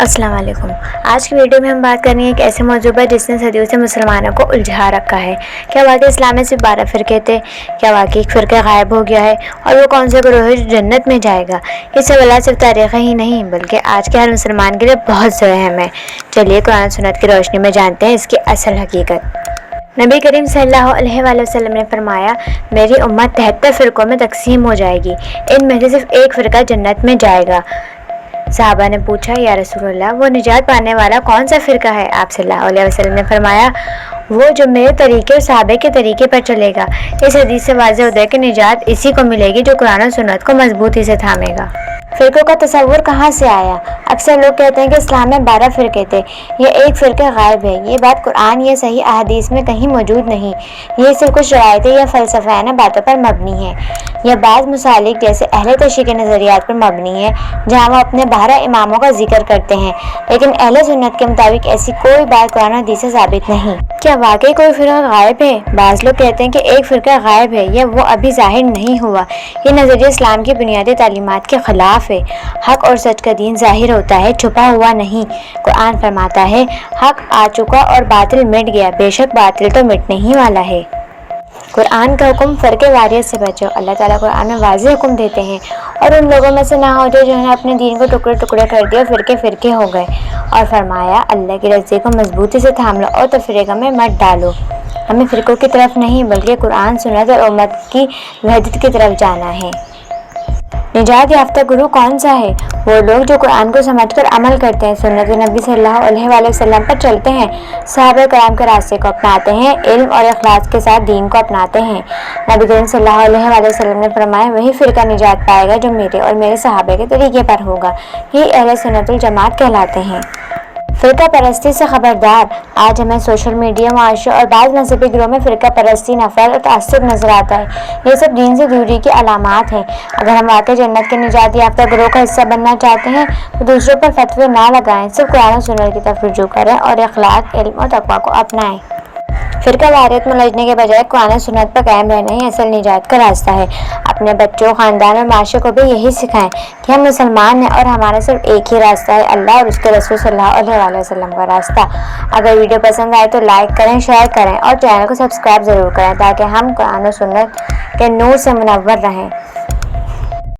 السلام علیکم۔ آج کی ویڈیو میں ہم بات کریں گے ایک ایسے موضوع پر جس نے صدیوں سے مسلمانوں کو الجھا رکھا ہے۔ کیا واقعی اسلام میں صرف 12 فرقے تھے؟ کیا واقعی ایک فرقہ غائب ہو گیا ہے؟ اور وہ کون سے گروہ ہے جو جنت میں جائے گا؟ یہ سوالات صرف تاریخ ہی نہیں بلکہ آج کے ہر مسلمان کے لیے بہت سے اہم ہے۔ چلیے قرآن سنت کی روشنی میں جانتے ہیں اس کی اصل حقیقت۔ نبی کریم صلی اللہ علیہ وآلہ وسلم نے فرمایا، میری امت 73 فرقوں میں تقسیم ہو جائے گی، ان میں سے صرف ایک فرقہ جنت میں جائے گا۔ صحابہ نے پوچھا، یا رسول اللہ، وہ نجات پانے والا کون سا فرقہ ہے؟ آپ صلی اللہ علیہ وسلم نے فرمایا، وہ جو میرے طریقے اور صحابہ کے طریقے پر چلے گا۔ اس حدیث سے واضح ہوتا ہے کہ نجات اسی کو ملے گی جو قرآن و سنت کو مضبوطی سے تھامے گا۔ فرقوں کا تصور کہاں سے آیا؟ اکثر لوگ کہتے ہیں کہ اسلام میں 12 فرقے تھے، یہ ایک فرقہ غائب ہے۔ یہ بات قرآن یا صحیح احادیث میں کہیں موجود نہیں۔ یہ صرف کچھ روایتیں یا فلسفیانہ باتوں پر مبنی ہے، یا بعض مسالک جیسے اہل تشیع کے نظریات پر مبنی ہے جہاں وہ اپنے 12 اماموں کا ذکر کرتے ہیں، لیکن اہل سنت کے مطابق ایسی کوئی بات قرآن و حدیث سے ثابت نہیں۔ کیا واقعی کوئی فرقہ غائب ہے؟ بعض لوگ کہتے ہیں کہ ایک فرقہ غائب ہے یا وہ ابھی ظاہر نہیں ہوا۔ یہ نظریہ اسلام کی بنیادی تعلیمات کے خلاف ہے۔ حق اور سچ کا دین ظاہر ہوتا ہے، چھپا ہوا نہیں۔ قرآن فرماتا ہے، حق آ چکا اور باطل مٹ گیا، بے شک باطل تو مٹنے ہی والا ہے۔ قرآن کا حکم فرقے واریت سے بچو۔ اللہ تعالیٰ قرآن میں واضح حکم دیتے ہیں، اور ان لوگوں میں سے نہ ہو جائے جنہوں نے اپنے دین کو ٹکڑے ٹکڑے کر دیا، فرقے فرقے ہو گئے، اور فرمایا، اللہ کی رضی کو مضبوطی سے تھام لو اور تفریقہ میں مت ڈالو۔ ہمیں فرقوں کی طرف نہیں بلکہ قرآن، سنت اور امت کی وحدت کی طرف جانا ہے۔ نجات یافتہ گروہ کون سا ہے؟ وہ لوگ جو قرآن کو سمجھ کر عمل کرتے ہیں، سنت نبی صلی اللہ علیہ وآلہ وسلم پر چلتے ہیں، صحابہ کرام کے راستے کو اپناتے ہیں، علم اور اخلاص کے ساتھ دین کو اپناتے ہیں۔ نبی کریم صلی اللہ علیہ وآلہ وسلم نے فرمایا، وہی فرقہ نجات پائے گا جو میرے اور میرے صحابہ کے طریقے پر ہوگا۔ یہ اہل سنت الجماعت کہلاتے ہیں۔ فرقہ پرستی سے خبردار۔ آج ہمیں سوشل میڈیا، معاشرے اور بعض مذہبی گروہوں میں فرقہ پرستی، نفرت اور تعصب نظر آتا ہے۔ یہ سب دین سے دوری کی علامات ہیں۔ اگر ہم واقعی جنت کے نجات یافتہ گروہ کا حصہ بننا چاہتے ہیں تو دوسروں پر فتوے نہ لگائیں، صرف قرآن و سنت کی طرف رجوع کریں اور اخلاق، علم اور تقویٰ کو اپنائیں۔ فرقہ واریت میں الجھنے کے بجائے قرآن و سنت پر قائم رہنا ہی اصل نجات کا راستہ ہے۔ اپنے بچوں، خاندان اور معاشرے کو بھی یہی سکھائیں کہ ہم مسلمان ہیں اور ہمارا صرف ایک ہی راستہ ہے، اللہ اور اس کے رسول صلی اللہ علیہ وآلہ وسلم کا راستہ۔ اگر ویڈیو پسند آئے تو لائک کریں، شیئر کریں اور چینل کو سبسکرائب ضرور کریں تاکہ ہم قرآن و سنت کے نور سے منور رہیں۔